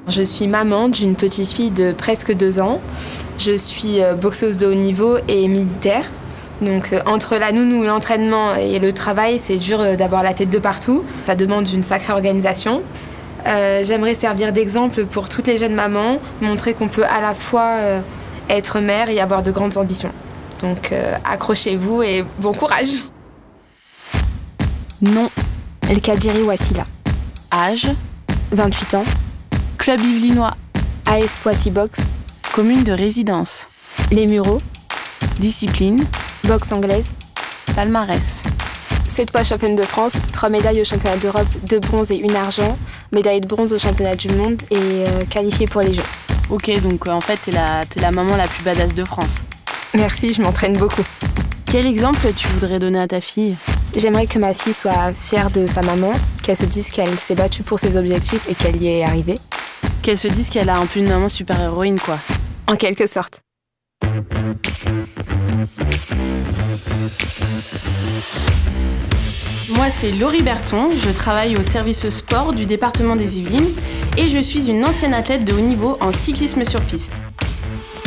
Je suis maman d'une petite fille de presque 2 ans. Je suis boxeuse de haut niveau et militaire. Donc entre la nounou, l'entraînement et le travail, c'est dur d'avoir la tête de partout. Ça demande une sacrée organisation. J'aimerais servir d'exemple pour toutes les jeunes mamans, montrer qu'on peut à la fois être mère et avoir de grandes ambitions. Donc accrochez-vous et bon courage. Nom, El Kadiri Wassila. âge, 28 ans. club yvelinois, AS Poissy Boxe. commune de résidence, Les Mureaux. discipline, Boxe anglaise. palmarès. 7 fois championne de France, 3 médailles au championnat d'Europe, 2 bronzes et 1 argent, médaille de bronze au championnat du monde et qualifiée pour les Jeux. Ok, donc en fait, t'es la maman la plus badass de France. Merci, je m'entraîne beaucoup. Quel exemple tu voudrais donner à ta fille ? J'aimerais que ma fille soit fière de sa maman, qu'elle se dise qu'elle s'est battue pour ses objectifs et qu'elle y est arrivée. Qu'elle se dise qu'elle a un peu une maman super-héroïne, quoi. En quelque sorte. Moi, c'est Laurie Berton, je travaille au service sport du département des Yvelines et je suis une ancienne athlète de haut niveau en cyclisme sur piste.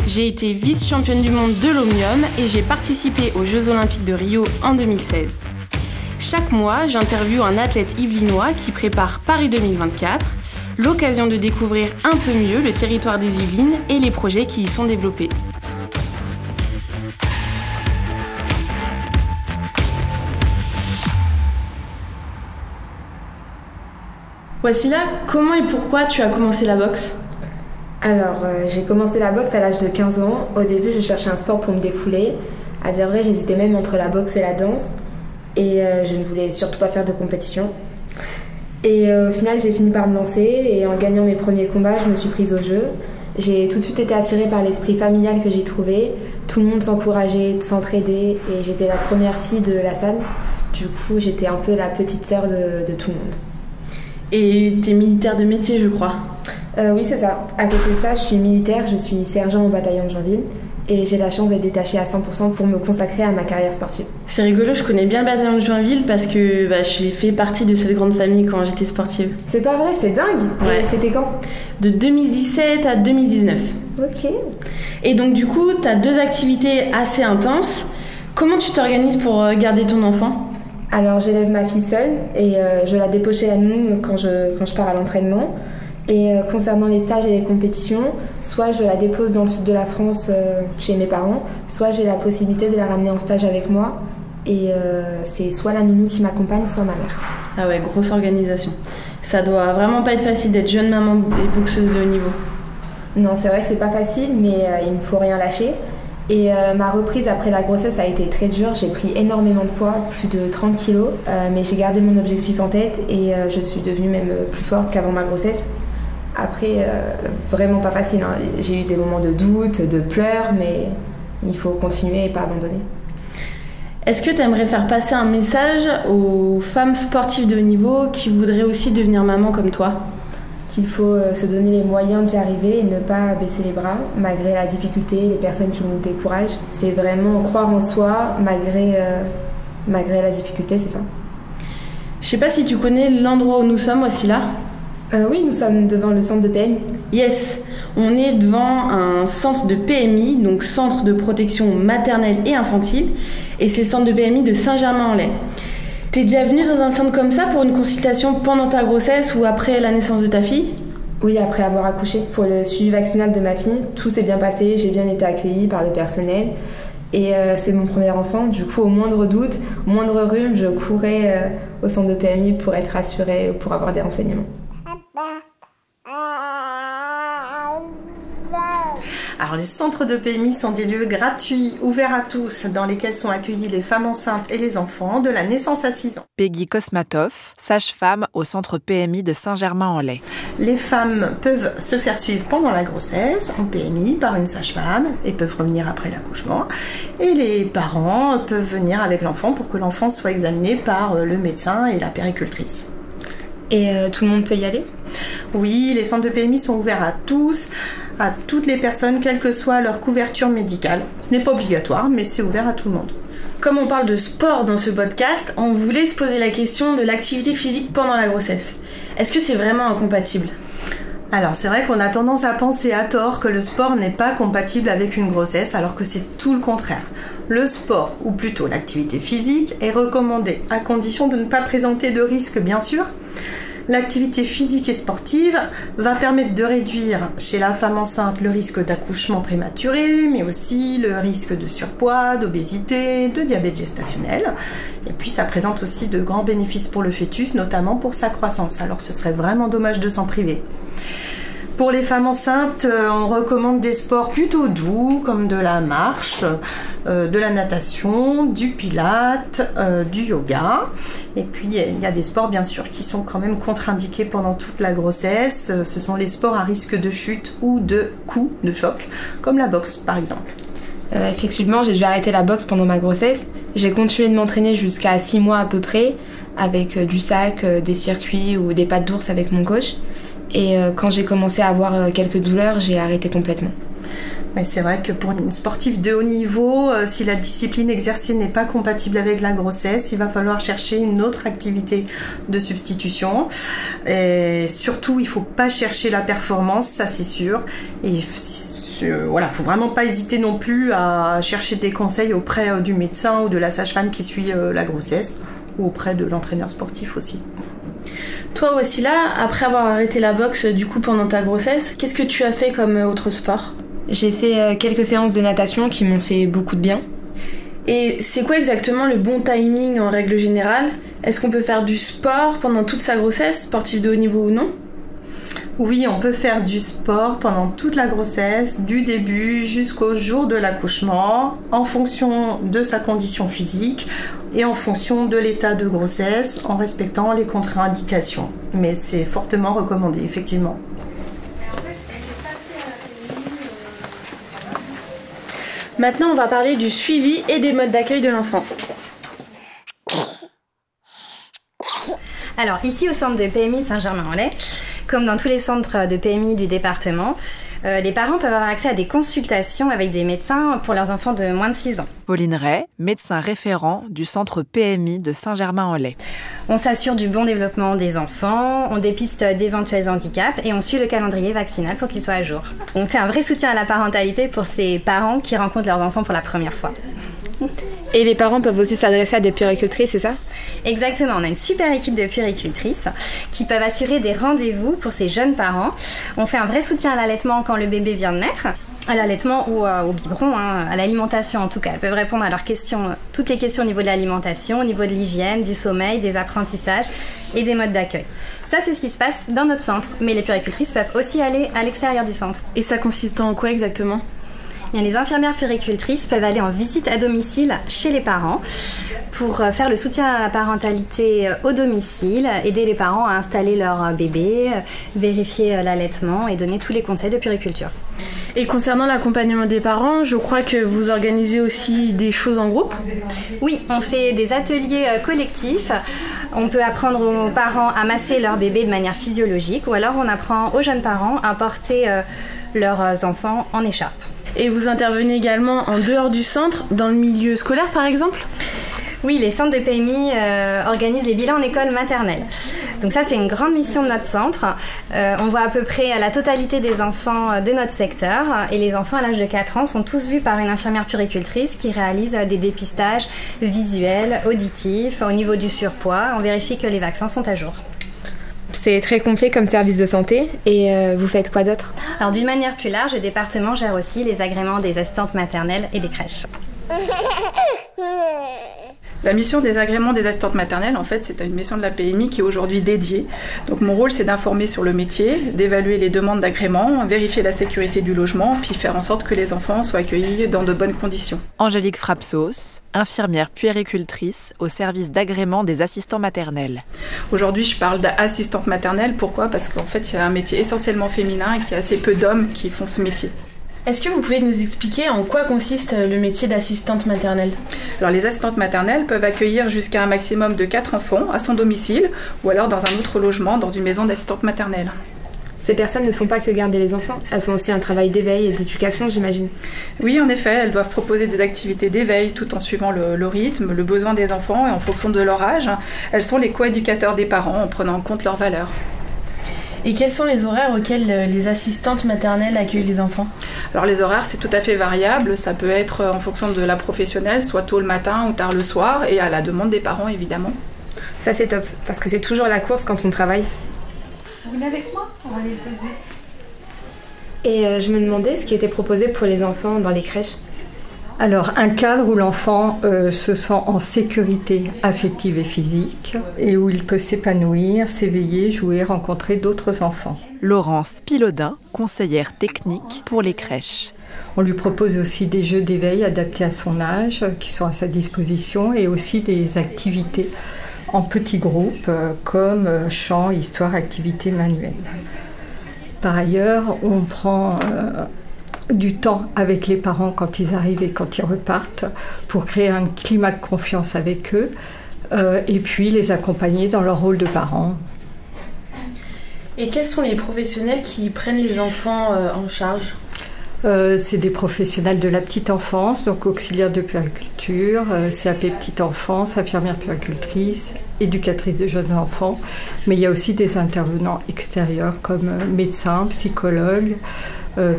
J'ai été vice-championne du monde de l'Omnium et j'ai participé aux Jeux Olympiques de Rio en 2016. Chaque mois, j'interviewe un athlète yvelinois qui prépare Paris 2024, l'occasion de découvrir un peu mieux le territoire des Yvelines et les projets qui y sont développés. Wassila, comment et pourquoi tu as commencé la boxe ? Alors, j'ai commencé la boxe à l'âge de 15 ans. Au début, je cherchais un sport pour me défouler. À dire vrai, j'hésitais même entre la boxe et la danse. Et je ne voulais surtout pas faire de compétition. Et au final, j'ai fini par me lancer. Et en gagnant mes premiers combats, je me suis prise au jeu. J'ai tout de suite été attirée par l'esprit familial que j'y trouvais. Tout le monde s'encourageait, s'entraidait. Et j'étais la première fille de la salle. Du coup, j'étais un peu la petite sœur de tout le monde. Et t'es militaire de métier, je crois. Oui, c'est ça. À côté de ça, je suis militaire, je suis sergent au bataillon de Joinville et j'ai la chance d'être détachée à 100% pour me consacrer à ma carrière sportive. C'est rigolo, je connais bien le bataillon de Joinville parce que j'ai fait partie de cette grande famille quand j'étais sportive. C'est pas vrai, c'est dingue. Ouais. Et c'était quand ? De 2017 à 2019. Ok. Et donc du coup, t'as 2 activités assez intenses. Comment tu t'organises pour garder ton enfant ? Alors j'élève ma fille seule et je la dépose chez la nounou quand je pars à l'entraînement. Et concernant les stages et les compétitions, soit je la dépose dans le sud de la France chez mes parents, soit j'ai la possibilité de la ramener en stage avec moi. Et c'est soit la nounou qui m'accompagne, soit ma mère. Ah ouais, grosse organisation. Ça doit vraiment pas être facile d'être jeune maman et boxeuse de haut niveau. Non, c'est vrai que c'est pas facile, mais il ne faut rien lâcher. Et ma reprise après la grossesse a été très dure. J'ai pris énormément de poids, plus de 30 kilos, mais j'ai gardé mon objectif en tête et je suis devenue même plus forte qu'avant ma grossesse. Après, vraiment pas facile, hein. J'ai eu des moments de doute, de pleurs, mais il faut continuer et pas abandonner. Est-ce que tu aimerais faire passer un message aux femmes sportives de haut niveau qui voudraient aussi devenir maman comme toi ? Qu'il faut se donner les moyens d'y arriver et ne pas baisser les bras, malgré la difficulté, les personnes qui nous découragent. C'est vraiment croire en soi, malgré la difficulté, c'est ça. Je sais pas si tu connais l'endroit où nous sommes, Wassila. Oui, nous sommes devant le centre de PMI. Yes, on est devant un centre de PMI, donc centre de protection maternelle et infantile, et c'est le centre de PMI de Saint-Germain-en-Laye. T'es déjà venue dans un centre comme ça pour une consultation pendant ta grossesse ou après la naissance de ta fille ? Oui, après avoir accouché. Pour le suivi vaccinal de ma fille, tout s'est bien passé, j'ai bien été accueillie par le personnel. Et c'est mon premier enfant, du coup au moindre doute, au moindre rhume, je courais au centre de PMI pour être rassurée, pour avoir des renseignements. Alors les centres de PMI sont des lieux gratuits, ouverts à tous, dans lesquels sont accueillies les femmes enceintes et les enfants de la naissance à 6 ans. Peggy Kosmatov, sage-femme au centre PMI de Saint-Germain-en-Laye. Les femmes peuvent se faire suivre pendant la grossesse en PMI par une sage-femme et peuvent revenir après l'accouchement. Et les parents peuvent venir avec l'enfant pour que l'enfant soit examiné par le médecin et la puéricultrice. Et tout le monde peut y aller ? Oui, les centres de PMI sont ouverts à tous, à toutes les personnes, quelle que soit leur couverture médicale. Ce n'est pas obligatoire, mais c'est ouvert à tout le monde. Comme on parle de sport dans ce podcast, on voulait se poser la question de l'activité physique pendant la grossesse. Est-ce que c'est vraiment incompatible ? Alors c'est vrai qu'on a tendance à penser à tort que le sport n'est pas compatible avec une grossesse, alors que c'est tout le contraire. Le sport, ou plutôt l'activité physique, est recommandé à condition de ne pas présenter de risque bien sûr. L'activité physique et sportive va permettre de réduire chez la femme enceinte le risque d'accouchement prématuré, mais aussi le risque de surpoids, d'obésité, de diabète gestationnel. Et puis ça présente aussi de grands bénéfices pour le fœtus, notamment pour sa croissance. Alors ce serait vraiment dommage de s'en priver. Pour les femmes enceintes, on recommande des sports plutôt doux, comme de la marche, de la natation, du pilate, du yoga. Et puis, il y a des sports, bien sûr, qui sont quand même contre-indiqués pendant toute la grossesse. Ce sont les sports à risque de chute ou de coup, de choc, comme la boxe, par exemple. Effectivement, j'ai dû arrêter la boxe pendant ma grossesse. J'ai continué de m'entraîner jusqu'à 6 mois à peu près, avec du sac, des circuits ou des pattes d'ours avec mon coach. Et quand j'ai commencé à avoir quelques douleurs, j'ai arrêté complètement. Mais c'est vrai que pour une sportive de haut niveau, si la discipline exercée n'est pas compatible avec la grossesse, il va falloir chercher une autre activité de substitution. Et surtout, il ne faut pas chercher la performance, ça c'est sûr. Et voilà, faut vraiment pas hésiter non plus à chercher des conseils auprès du médecin ou de la sage-femme qui suit la grossesse, ou auprès de l'entraîneur sportif aussi. Toi Wassila, après avoir arrêté la boxe du coup pendant ta grossesse, qu'est-ce que tu as fait comme autre sport ? J'ai fait quelques séances de natation qui m'ont fait beaucoup de bien. Et c'est quoi exactement le bon timing en règle générale ? Est-ce qu'on peut faire du sport pendant toute sa grossesse, sportif de haut niveau ou non ? Oui, on peut faire du sport pendant toute la grossesse, du début jusqu'au jour de l'accouchement, en fonction de sa condition physique et en fonction de l'état de grossesse, en respectant les contre-indications. Mais c'est fortement recommandé, effectivement. Maintenant, on va parler du suivi et des modes d'accueil de l'enfant. Alors, ici au centre de PMI de Saint-Germain-en-Laye, comme dans tous les centres de PMI du département, les parents peuvent avoir accès à des consultations avec des médecins pour leurs enfants de moins de 6 ans. Pauline Ray, médecin référent du centre PMI de Saint-Germain-en-Laye. On s'assure du bon développement des enfants, on dépiste d'éventuels handicaps et on suit le calendrier vaccinal pour qu'il soit à jour. On fait un vrai soutien à la parentalité pour ces parents qui rencontrent leurs enfants pour la première fois. Et les parents peuvent aussi s'adresser à des puéricultrices, c'est ça ? Exactement, on a une super équipe de puéricultrices qui peuvent assurer des rendez-vous pour ces jeunes parents. On fait un vrai soutien à l'allaitement quand le bébé vient de naître, à l'allaitement ou au biberon, à l'alimentation en tout cas. Elles peuvent répondre à leurs questions, toutes les questions au niveau de l'alimentation, au niveau de l'hygiène, du sommeil, des apprentissages et des modes d'accueil. Ça, c'est ce qui se passe dans notre centre, mais les puéricultrices peuvent aussi aller à l'extérieur du centre. Et ça consiste en quoi exactement ? Bien, les infirmières puéricultrices peuvent aller en visite à domicile chez les parents pour faire le soutien à la parentalité au domicile, aider les parents à installer leur bébé, vérifier l'allaitement et donner tous les conseils de puériculture. Et concernant l'accompagnement des parents, je crois que vous organisez aussi des choses en groupe ? Oui, on fait des ateliers collectifs. On peut apprendre aux parents à masser leur bébé de manière physiologique ou alors on apprend aux jeunes parents à porter leurs enfants en écharpe. Et vous intervenez également en dehors du centre, dans le milieu scolaire par exemple ? Oui, les centres de PMI organisent les bilans en école maternelle. Donc ça, c'est une grande mission de notre centre. On voit à peu près la totalité des enfants de notre secteur. Et les enfants à l'âge de 4 ans sont tous vus par une infirmière puéricultrice qui réalise des dépistages visuels, auditifs, au niveau du surpoids. On vérifie que les vaccins sont à jour. C'est très complet comme service de santé. Et vous faites quoi d'autre ? Alors d'une manière plus large, le département gère aussi les agréments des assistantes maternelles et des crèches. La mission des agréments des assistantes maternelles, en fait, c'est une mission de la PMI qui est aujourd'hui dédiée. Donc mon rôle, c'est d'informer sur le métier, d'évaluer les demandes d'agrément, vérifier la sécurité du logement, puis faire en sorte que les enfants soient accueillis dans de bonnes conditions. Angélique Frapsos, infirmière puéricultrice au service d'agrément des assistants maternels. Aujourd'hui, je parle d'assistante maternelle. Pourquoi ? Parce qu'en fait, c'est un métier essentiellement féminin et qu'il y a assez peu d'hommes qui font ce métier. Est-ce que vous pouvez nous expliquer en quoi consiste le métier d'assistante maternelle ? Alors, les assistantes maternelles peuvent accueillir jusqu'à un maximum de 4 enfants à son domicile ou alors dans un autre logement, dans une maison d'assistante maternelle. Ces personnes ne font pas que garder les enfants, elles font aussi un travail d'éveil et d'éducation, j'imagine. Oui, en effet, elles doivent proposer des activités d'éveil tout en suivant le rythme, le besoin des enfants et en fonction de leur âge. Elles sont les coéducateurs des parents en prenant en compte leurs valeurs. Et quels sont les horaires auxquels les assistantes maternelles accueillent les enfants? Alors les horaires, c'est tout à fait variable. Ça peut être en fonction de la professionnelle, soit tôt le matin ou tard le soir, et à la demande des parents, évidemment. Ça, c'est top, parce que c'est toujours la course quand on travaille. Vous venez avec moi? On va aller le poser. Et je me demandais ce qui était proposé pour les enfants dans les crèches. Alors, un cadre où l'enfant se sent en sécurité affective et physique et où il peut s'épanouir, s'éveiller, jouer, rencontrer d'autres enfants. Laurence Pilaudin, conseillère technique pour les crèches. On lui propose aussi des jeux d'éveil adaptés à son âge qui sont à sa disposition et aussi des activités en petits groupes comme chant, histoire, activités manuelles. Par ailleurs, on prend du temps avec les parents quand ils arrivent et quand ils repartent pour créer un climat de confiance avec eux et puis les accompagner dans leur rôle de parents. Et quels sont les professionnels qui prennent les enfants en charge? C'est des professionnels de la petite enfance, donc auxiliaires de puériculture, CAP petite enfance, infirmière puéricultrice, éducatrice de jeunes enfants, mais il y a aussi des intervenants extérieurs comme médecins, psychologues,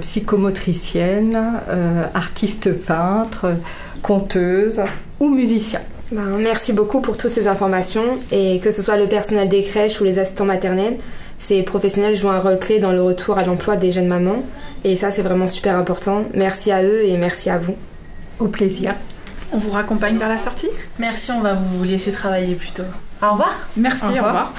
psychomotriciennes, artistes peintres, conteuses ou musiciens. Merci beaucoup pour toutes ces informations, et que ce soit le personnel des crèches ou les assistants maternels, ces professionnels jouent un rôle clé dans le retour à l'emploi des jeunes mamans, et ça c'est vraiment super important. Merci à eux et merci à vous. Au plaisir. On vous raccompagne vers la sortie? Merci, on va vous laisser travailler plutôt. Au revoir. Merci, au revoir. Au revoir.